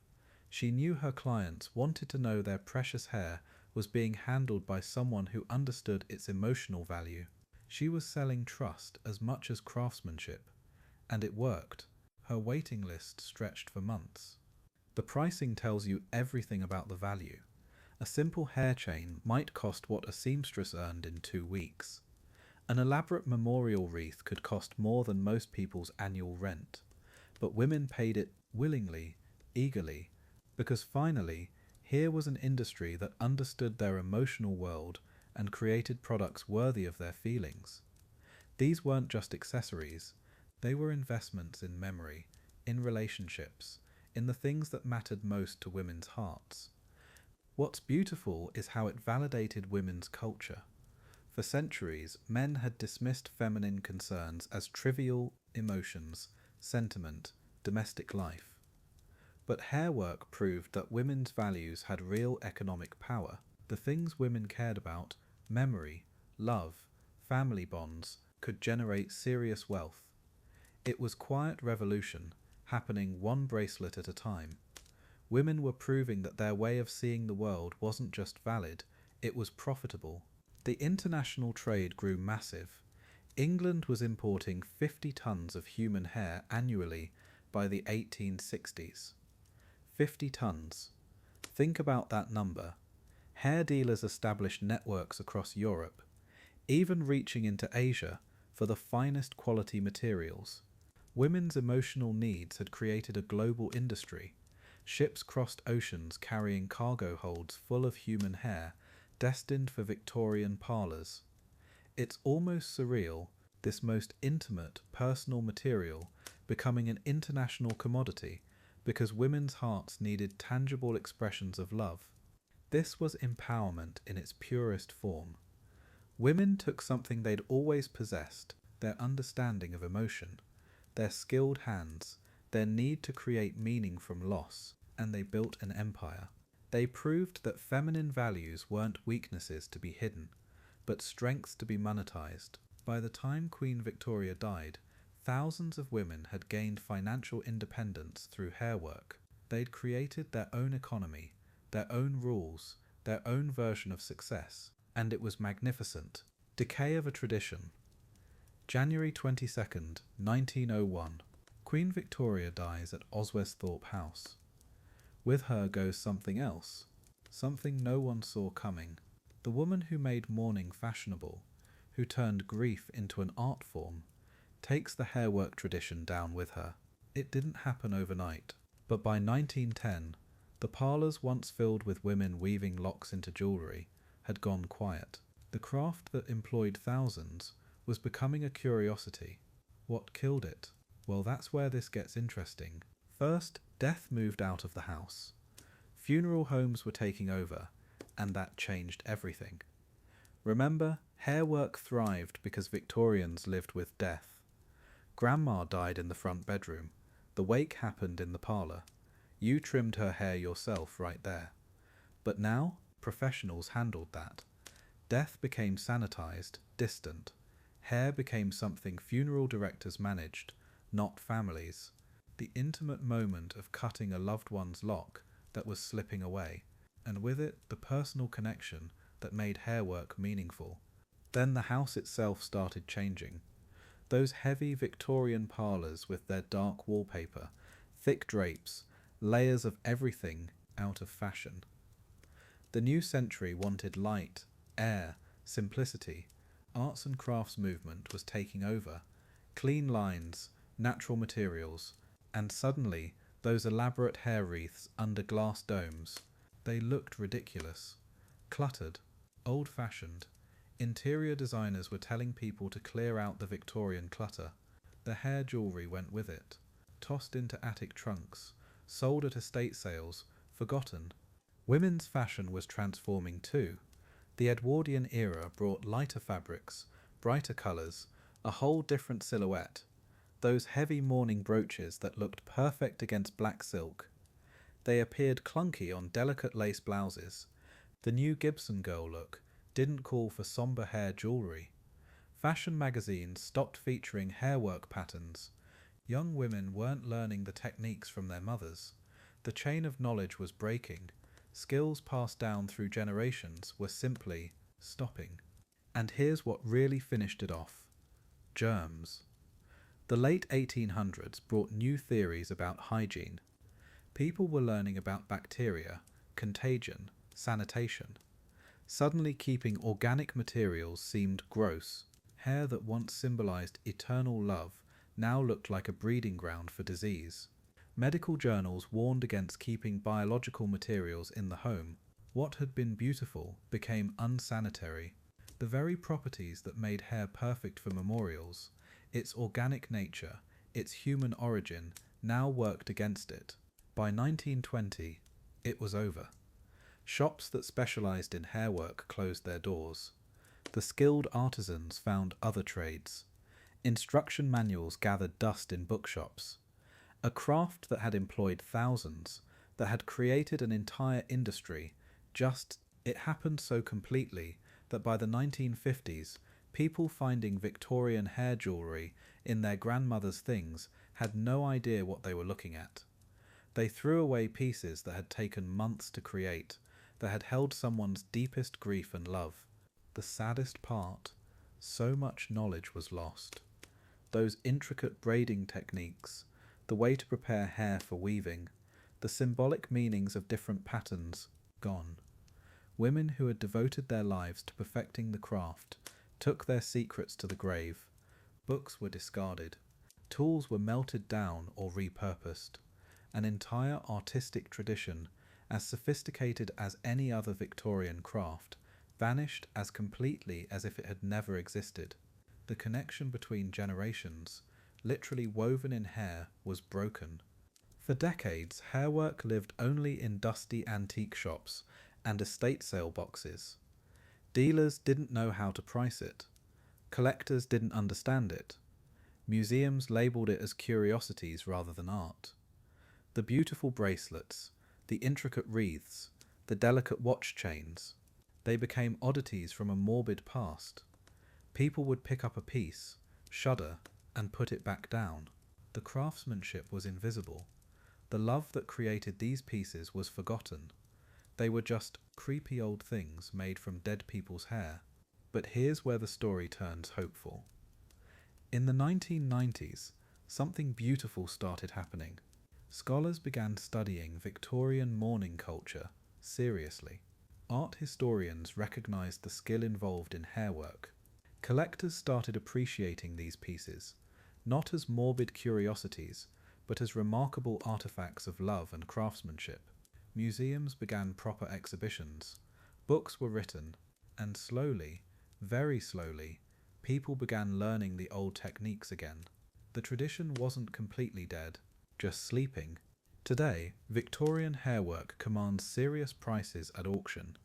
She knew her clients wanted to know their precious hair was being handled by someone who understood its emotional value. She was selling trust as much as craftsmanship. And it worked. Her waiting list stretched for months. The pricing tells you everything about the value. A simple hair chain might cost what a seamstress earned in 2 weeks. An elaborate memorial wreath could cost more than most people's annual rent. but women paid it willingly, eagerly, because finally, here was an industry that understood their emotional world and created products worthy of their feelings. These weren't just accessories, they were investments in memory, in relationships, in the things that mattered most to women's hearts. What's beautiful is how it validated women's culture. For centuries, men had dismissed feminine concerns as trivial emotions, sentiment, domestic life. But hair work proved that women's values had real economic power. The things women cared about, memory, love, family bonds, could generate serious wealth. It was quiet revolution, happening one bracelet at a time. Women were proving that their way of seeing the world wasn't just valid, it was profitable. The international trade grew massive. England was importing 50 tons of human hair annually by the 1860s. 50 tons. Think about that number. Hair dealers established networks across Europe, even reaching into Asia for the finest quality materials. Women's emotional needs had created a global industry. Ships crossed oceans carrying cargo holds full of human hair, destined for Victorian parlours. It's almost surreal, this most intimate, personal material becoming an international commodity because women's hearts needed tangible expressions of love. This was empowerment in its purest form. Women took something they'd always possessed, their understanding of emotion, their skilled hands, their need to create meaning from loss, and they built an empire. They proved that feminine values weren't weaknesses to be hidden, but strengths to be monetized. By the time Queen Victoria died, thousands of women had gained financial independence through hair work. They'd created their own economy, their own rules, their own version of success, and it was magnificent. Decay of a tradition. January 22nd, 1901. Queen Victoria dies at Oswesthorpe House. With her goes something else, something no one saw coming. The woman who made mourning fashionable, who turned grief into an art form, takes the hairwork tradition down with her. It didn't happen overnight, but by 1910, the parlours once filled with women weaving locks into jewellery had gone quiet. The craft that employed thousands was becoming a curiosity. What killed it? Well, that's where this gets interesting. First, death moved out of the house. Funeral homes were taking over, and that changed everything. Remember, hairwork thrived because Victorians lived with death. Grandma died in the front bedroom. The wake happened in the parlour. You trimmed her hair yourself right there. But now, professionals handled that. Death became sanitised, distant. Hair became something funeral directors managed, not families. The intimate moment of cutting a loved one's lock that was slipping away, and with it the personal connection that made hairwork meaningful. Then the house itself started changing. Those heavy Victorian parlours with their dark wallpaper, thick drapes, layers of everything out of fashion. The new century wanted light, air, simplicity. Arts and crafts movement was taking over. Clean lines, natural materials, and suddenly those elaborate hair wreaths under glass domes. They looked ridiculous, cluttered, old-fashioned. Interior designers were telling people to clear out the Victorian clutter. The hair jewellery went with it, tossed into attic trunks, sold at estate sales, forgotten. Women's fashion was transforming too. The Edwardian era brought lighter fabrics, brighter colours, a whole different silhouette. Those heavy mourning brooches that looked perfect against black silk. They appeared clunky on delicate lace blouses. The new Gibson girl look didn't call for sombre hair jewellery. Fashion magazines stopped featuring hairwork patterns. Young women weren't learning the techniques from their mothers. The chain of knowledge was breaking. Skills passed down through generations were simply stopping. And here's what really finished it off. Germs. The late 1800s brought new theories about hygiene. People were learning about bacteria, contagion, sanitation. Suddenly keeping organic materials seemed gross. Hair that once symbolized eternal love now looked like a breeding ground for disease. Medical journals warned against keeping biological materials in the home. What had been beautiful became unsanitary. The very properties that made hair perfect for memorials, its organic nature, its human origin, now worked against it. By 1920, it was over. Shops that specialized in hairwork closed their doors. The skilled artisans found other trades. Instruction manuals gathered dust in bookshops. A craft that had employed thousands, that had created an entire industry, it happened so completely that by the 1950s, people finding Victorian hair jewellery in their grandmother's things had no idea what they were looking at. They threw away pieces that had taken months to create, that had held someone's deepest grief and love. The saddest part, so much knowledge was lost. Those intricate braiding techniques, the way to prepare hair for weaving, the symbolic meanings of different patterns, gone. Women who had devoted their lives to perfecting the craft took their secrets to the grave. Books were discarded. Tools were melted down or repurposed. An entire artistic tradition, as sophisticated as any other Victorian craft, vanished as completely as if it had never existed. The connection between generations, literally woven in hair, was broken. For decades, hairwork lived only in dusty antique shops and estate sale boxes. Dealers didn't know how to price it. Collectors didn't understand it. Museums labelled it as curiosities rather than art. The beautiful bracelets, the intricate wreaths, the delicate watch chains, they became oddities from a morbid past. People would pick up a piece, shudder, and put it back down. The craftsmanship was invisible. The love that created these pieces was forgotten. They were just creepy old things made from dead people's hair. But here's where the story turns hopeful. In the 1990s, something beautiful started happening. Scholars began studying Victorian mourning culture seriously. Art historians recognized the skill involved in hairwork. Collectors started appreciating these pieces, not as morbid curiosities, but as remarkable artifacts of love and craftsmanship. Museums began proper exhibitions. Books were written, and slowly, very slowly, people began learning the old techniques again. The tradition wasn't completely dead, just sleeping. Today, Victorian hairwork commands serious prices at auction.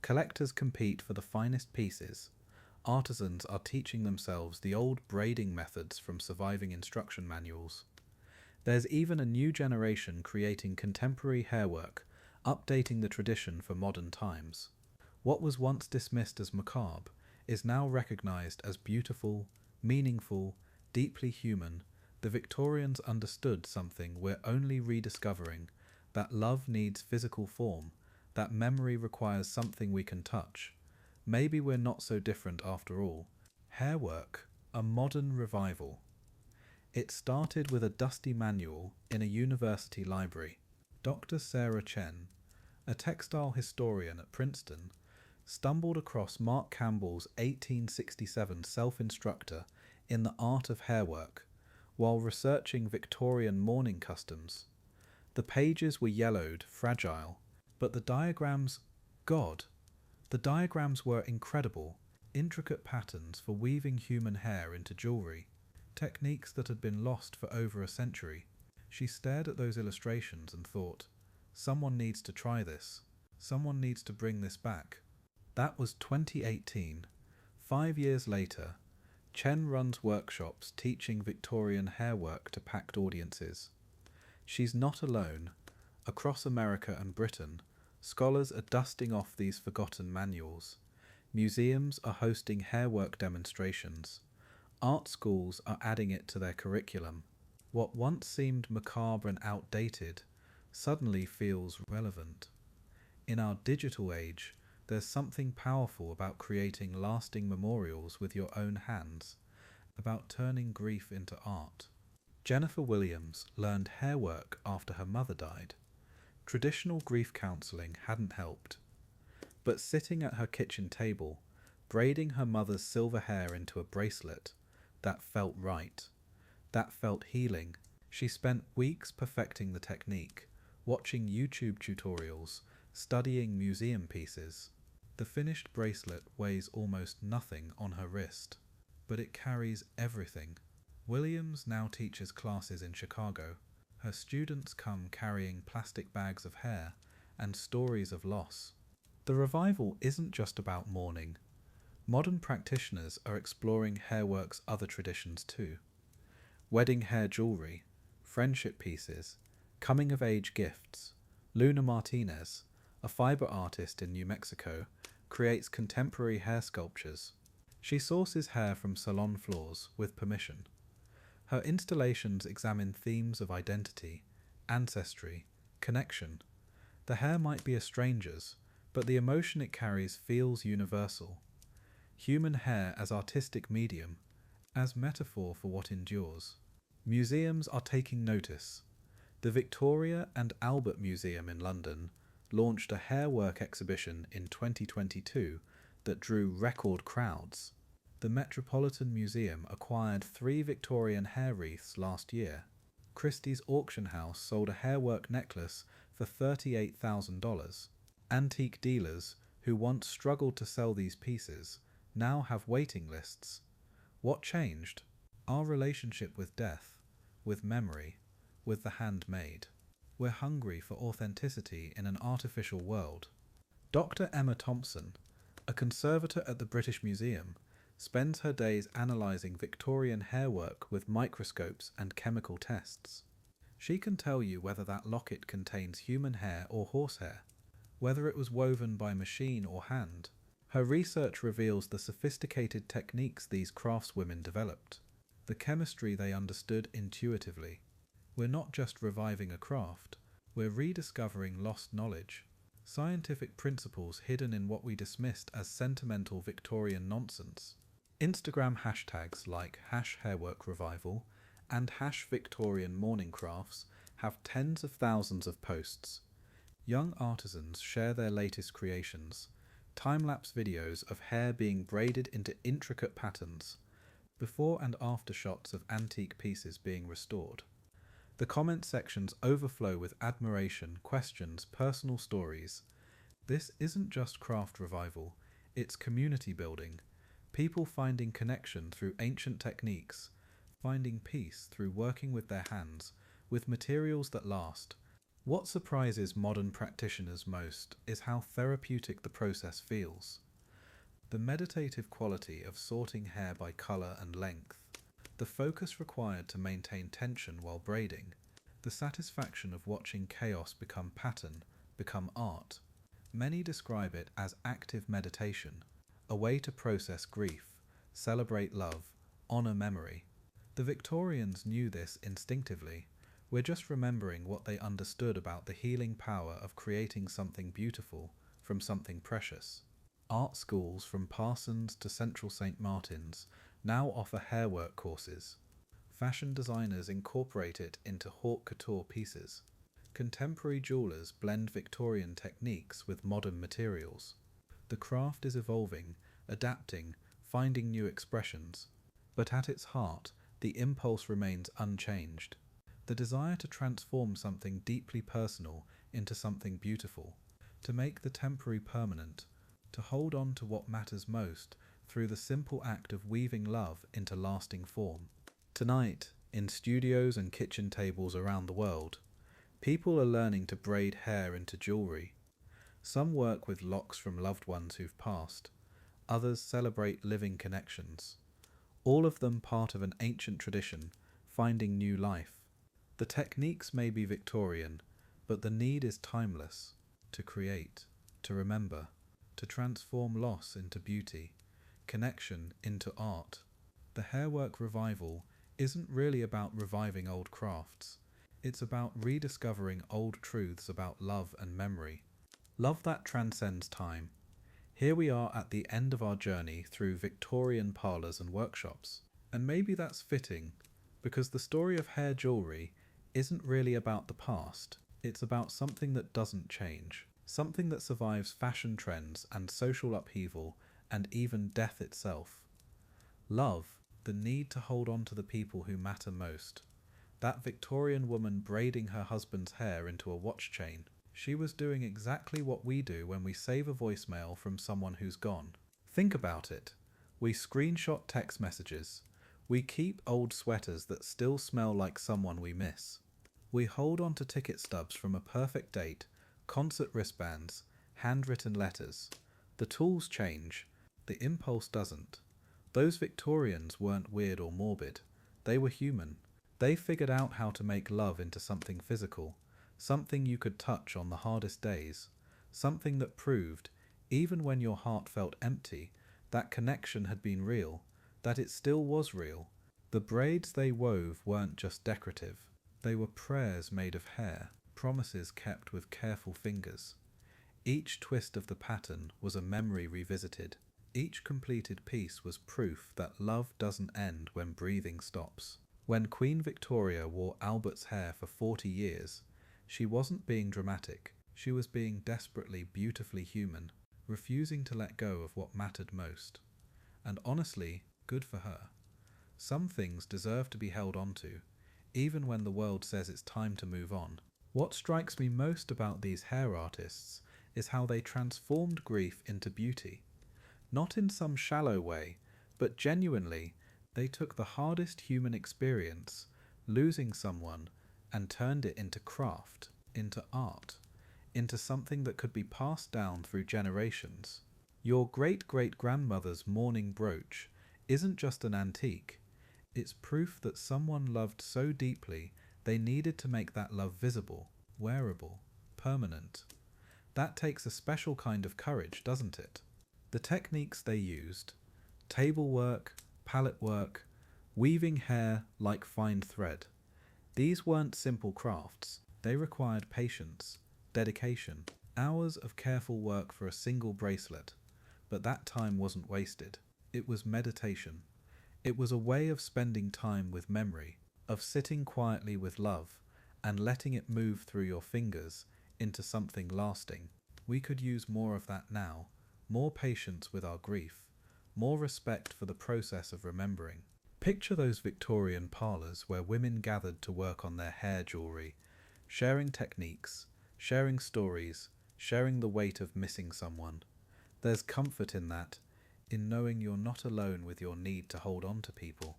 Collectors compete for the finest pieces. Artisans are teaching themselves the old braiding methods from surviving instruction manuals. There's even a new generation creating contemporary hairwork, updating the tradition for modern times. What was once dismissed as macabre is now recognized as beautiful, meaningful, deeply human. The Victorians understood something we're only rediscovering, that love needs physical form, that memory requires something we can touch. Maybe we're not so different after all. Hairwork, a modern revival. It started with a dusty manual in a university library. Dr. Sarah Chen, a textile historian at Princeton, stumbled across Mark Campbell's 1867 self-instructor in the art of hairwork while researching Victorian mourning customs. The pages were yellowed, fragile, but the diagrams, the diagrams were incredible, intricate patterns for weaving human hair into jewellery. Techniques that had been lost for over a century. She stared at those illustrations and thought, someone needs to try this. Someone needs to bring this back. That was 2018. 5 years later, Chen runs workshops teaching Victorian hairwork to packed audiences. She's not alone. Across America and Britain, scholars are dusting off these forgotten manuals. Museums are hosting hairwork demonstrations. Art schools are adding it to their curriculum. What once seemed macabre and outdated suddenly feels relevant. In our digital age, there's something powerful about creating lasting memorials with your own hands, about turning grief into art. Jennifer Williams learned hairwork after her mother died. Traditional grief counselling hadn't helped. But sitting at her kitchen table, braiding her mother's silver hair into a bracelet, that felt right. that felt healing. She spent weeks perfecting the technique, watching YouTube tutorials, studying museum pieces. The finished bracelet weighs almost nothing on her wrist, but it carries everything. Williams now teaches classes in Chicago. Her students come carrying plastic bags of hair and stories of loss. The revival isn't just about mourning. Modern practitioners are exploring hairwork's other traditions too. Wedding hair jewellery, friendship pieces, coming-of-age gifts. Luna Martinez, a fibre artist in New Mexico, creates contemporary hair sculptures. She sources hair from salon floors with permission. Her installations examine themes of identity, ancestry, connection. The hair might be a stranger's, but the emotion it carries feels universal. Human hair as artistic medium, as metaphor for what endures. Museums are taking notice. The Victoria and Albert Museum in London launched a hairwork exhibition in 2022 that drew record crowds. The Metropolitan Museum acquired 3 Victorian hair wreaths last year. Christie's auction house sold a hairwork necklace for $38,000. Antique dealers, who once struggled to sell these pieces, now have waiting lists. What changed? Our relationship with death, with memory, with the handmade. We're hungry for authenticity in an artificial world. Dr. Emma Thompson, a conservator at the British Museum, spends her days analysing Victorian hairwork with microscopes and chemical tests. She can tell you whether that locket contains human hair or horsehair, whether it was woven by machine or hand. Her research reveals the sophisticated techniques these craftswomen developed, the chemistry they understood intuitively. We're not just reviving a craft, we're rediscovering lost knowledge, scientific principles hidden in what we dismissed as sentimental Victorian nonsense. Instagram hashtags like #hairworkrevival and #Victorian mourning crafts have tens of thousands of posts. Young artisans share their latest creations, time-lapse videos of hair being braided into intricate patterns, before and after shots of antique pieces being restored. The comment sections overflow with admiration, questions, personal stories. This isn't just craft revival, it's community building, people finding connection through ancient techniques, finding peace through working with their hands, with materials that last. What surprises modern practitioners most is how therapeutic the process feels. The meditative quality of sorting hair by colour and length, the focus required to maintain tension while braiding, the satisfaction of watching chaos become pattern, become art. Many describe it as active meditation, a way to process grief, celebrate love, honour memory. The Victorians knew this instinctively. We're just remembering what they understood about the healing power of creating something beautiful from something precious. Art schools from Parsons to Central St. Martin's now offer hairwork courses. Fashion designers incorporate it into haute couture pieces. Contemporary jewellers blend Victorian techniques with modern materials. The craft is evolving, adapting, finding new expressions. But at its heart, the impulse remains unchanged. The desire to transform something deeply personal into something beautiful, to make the temporary permanent, to hold on to what matters most through the simple act of weaving love into lasting form. Tonight, in studios and kitchen tables around the world, people are learning to braid hair into jewellery. Some work with locks from loved ones who've passed, others celebrate living connections. All of them part of an ancient tradition, finding new life. The techniques may be Victorian, but the need is timeless, to create, to remember, to transform loss into beauty, connection into art. The hairwork revival isn't really about reviving old crafts, it's about rediscovering old truths about love and memory. Love that transcends time. Here we are at the end of our journey through Victorian parlours and workshops, and maybe that's fitting, because the story of hair jewellery isn't really about the past, it's about something that doesn't change, something that survives fashion trends and social upheaval and even death itself. Love, The need to hold on to the people who matter most. That Victorian woman braiding her husband's hair into a watch chain. She was doing exactly what we do when we save a voicemail from someone who's gone. Think about it. We screenshot text messages. We keep old sweaters that still smell like someone we miss. We hold on to ticket stubs from a perfect date, concert wristbands, handwritten letters. The tools change. The impulse doesn't. Those Victorians weren't weird or morbid. They were human. They figured out how to make love into something physical, something you could touch on the hardest days, something that proved, even when your heart felt empty, that connection had been real, that it still was real. The braids they wove weren't just decorative. They were prayers made of hair, promises kept with careful fingers. Each twist of the pattern was a memory revisited. Each completed piece was proof that love doesn't end when breathing stops. When Queen Victoria wore Albert's hair for 40 years, she wasn't being dramatic. She was being desperately, beautifully human, refusing to let go of what mattered most. And honestly, good for her. Some things deserve to be held onto, even when the world says it's time to move on. What strikes me most about these hair artists is how they transformed grief into beauty. Not in some shallow way, but genuinely, they took the hardest human experience, losing someone, and turned it into craft, into art, into something that could be passed down through generations. Your great-great-grandmother's mourning brooch isn't just an antique. It's proof that someone loved so deeply they needed to make that love visible, wearable, permanent. That takes a special kind of courage, doesn't it? The techniques they used, table work, palette work, weaving hair like fine thread, these weren't simple crafts. They required patience, dedication, hours of careful work for a single bracelet. But that time wasn't wasted. It was meditation. It was a way of spending time with memory, of sitting quietly with love, and letting it move through your fingers into something lasting. We could use more of that now. More patience with our grief, more respect for the process of remembering. Picture those Victorian parlours where women gathered to work on their hair jewellery, sharing techniques, sharing stories, sharing the weight of missing someone. There's comfort in that, in knowing you're not alone with your need to hold on to people.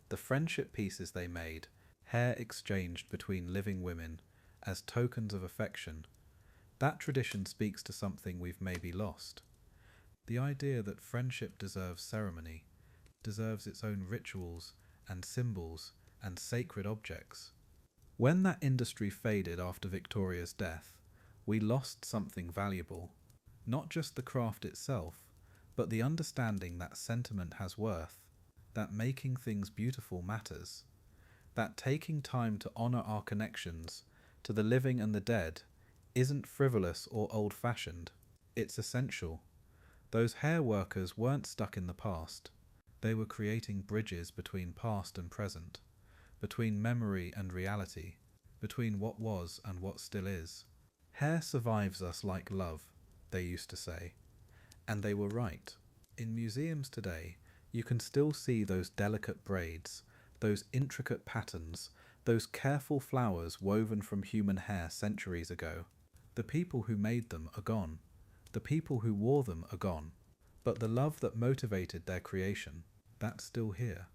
The friendship pieces they made, hair exchanged between living women, as tokens of affection, that tradition speaks to something we've maybe lost. The idea that friendship deserves ceremony, deserves its own rituals and symbols and sacred objects. When that industry faded after Victoria's death, we lost something valuable. Not just the craft itself, but the understanding that sentiment has worth, that making things beautiful matters, that taking time to honour our connections to the living and the dead isn't frivolous or old-fashioned. It's essential. Those hair workers weren't stuck in the past. They were creating bridges between past and present, between memory and reality, between what was and what still is. Hair survives us like love, they used to say. And they were right. In museums today, you can still see those delicate braids, those intricate patterns, those careful flowers woven from human hair centuries ago. The people who made them are gone. The people who wore them are gone. But the love that motivated their creation, that's still here.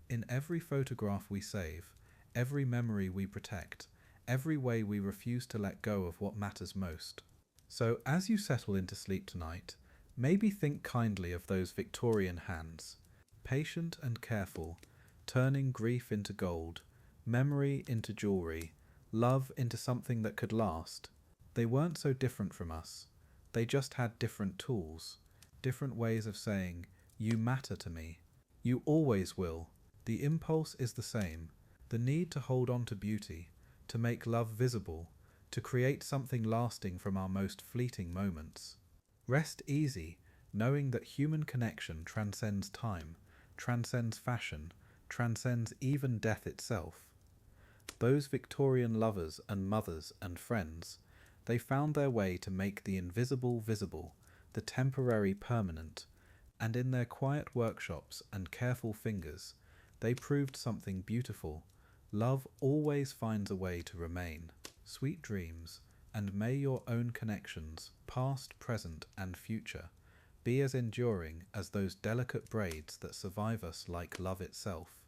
In every photograph we save, every memory we protect, every way we refuse to let go of what matters most. So as you settle into sleep tonight, maybe think kindly of those Victorian hands, patient and careful, turning grief into gold, memory into jewellery, love into something that could last. They weren't so different from us. They just had different tools, different ways of saying, you matter to me. You always will. The impulse is the same. The need to hold on to beauty, to make love visible, to create something lasting from our most fleeting moments. Rest easy, knowing that human connection transcends time, transcends fashion, transcends even death itself. Those Victorian lovers and mothers and friends, they found their way to make the invisible visible, the temporary permanent, and in their quiet workshops and careful fingers, They proved something beautiful. Love always finds a way to remain. Sweet dreams, and may your own connections, past, present, and future, be as enduring as those delicate braids that survive us like love itself.